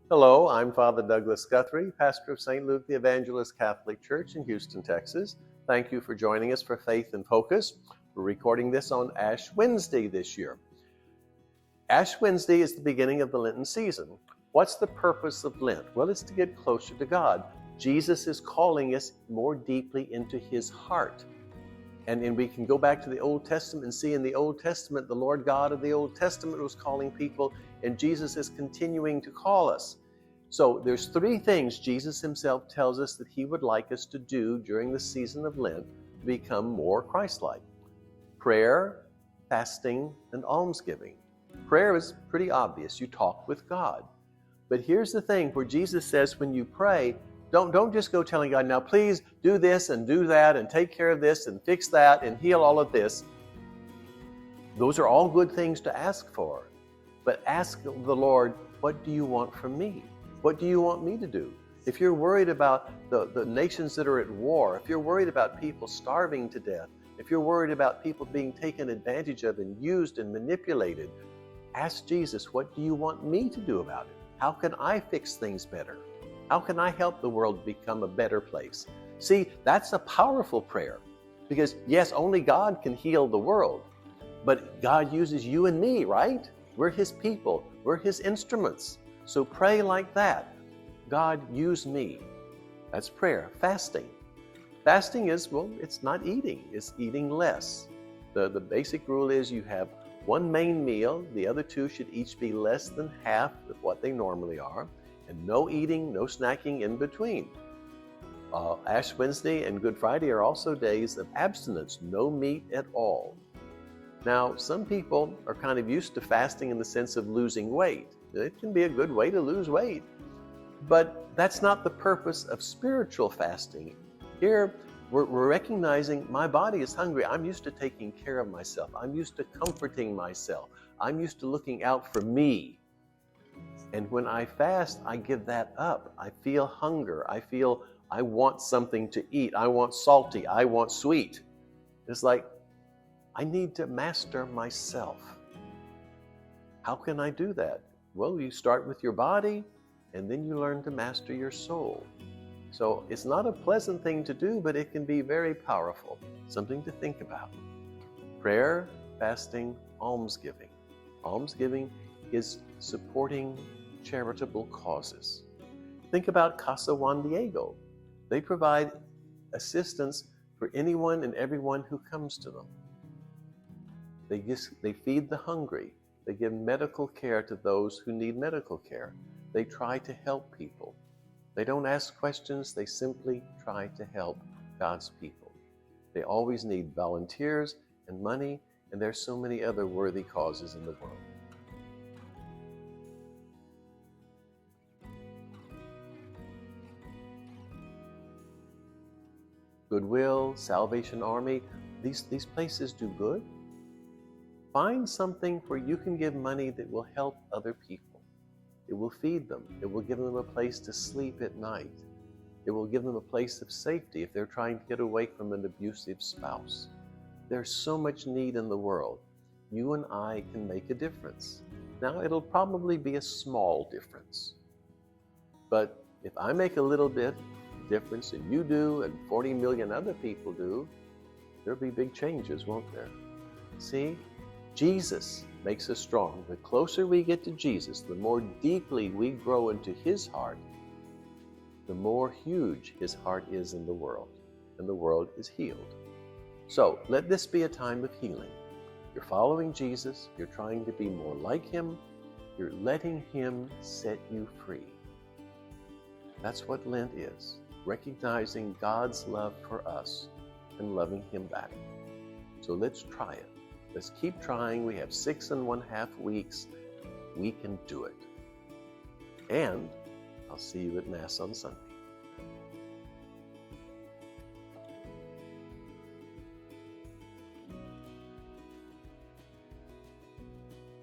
Hello, I'm Father Douglas Guthrie, pastor of St. Luke the Evangelist Catholic Church in Houston, Texas. Thank you for joining us for Faith in Focus. We're recording this on Ash Wednesday this year. Ash Wednesday is the beginning of the Lenten season. What's the purpose of Lent? Well, it's to get closer to God. Jesus is calling us more deeply into his heart. And we can go back to the Old Testament and see in the Old Testament, the Lord God of the Old Testament was calling people, and Jesus is continuing to call us. So there's three things Jesus himself tells us that he would like us to do during the season of Lent to become more Christ-like. Prayer, fasting, and almsgiving. Prayer is pretty obvious. You talk with God. But here's the thing where Jesus says when you pray, don't just go telling God, now please do this and do that and take care of this and fix that and heal all of this. Those are all good things to ask for. But ask the Lord, what do you want from me? What do you want me to do? If you're worried about the nations that are at war, if you're worried about people starving to death, if you're worried about people being taken advantage of and used and manipulated, ask Jesus, what do you want me to do about it? How can I fix things better? How can I help the world become a better place? See, that's a powerful prayer because, yes, only God can heal the world, but God uses you and me, right? We're his people. We're his instruments. So pray like that. God, use me. That's prayer. Fasting. Fasting is, well, it's not eating. It's eating less. The basic rule is you have one main meal. The other two should each be less than half of what they normally are. And no eating, no snacking in between. Ash Wednesday and Good Friday are also days of abstinence, no meat at all. Now, some people are kind of used to fasting in the sense of losing weight. It can be a good way to lose weight. But that's not the purpose of spiritual fasting. Here, we're recognizing my body is hungry. I'm used to taking care of myself. I'm used to comforting myself. I'm used to looking out for me. And when I fast, I give that up. I feel hunger. I feel I want something to eat. I want salty. I want sweet. It's like, I need to master myself. How can I do that? Well, you start with your body, and then you learn to master your soul. So it's not a pleasant thing to do, but it can be very powerful. Something to think about. Prayer, fasting, almsgiving. Almsgiving is supporting charitable causes. Think about Casa Juan Diego. They provide assistance for anyone and everyone who comes to them. They feed the hungry. They give medical care to those who need medical care. They try to help people. They don't ask questions. They simply try to help God's people. They always need volunteers and money, and there's so many other worthy causes in the world. Goodwill, Salvation Army, these places do good. Find something where you can give money that will help other people. It will feed them. It will give them a place to sleep at night. It will give them a place of safety if they're trying to get away from an abusive spouse. There's so much need in the world. You and I can make a difference. Now, it'll probably be a small difference. But if I make a little bit difference and you do and 40 million other people do, there'll be big changes, won't there? See, Jesus makes us strong. The closer we get to Jesus, the more deeply we grow into his heart, the more huge his heart is in the world, and the world is healed. So let this be a time of healing. You're following Jesus, you're trying to be more like him, you're letting him set you free. That's what Lent is. Recognizing God's love for us and loving him back. So let's try it. Let's keep trying. We have 6½ weeks. We can do it. And I'll see you at Mass on Sunday.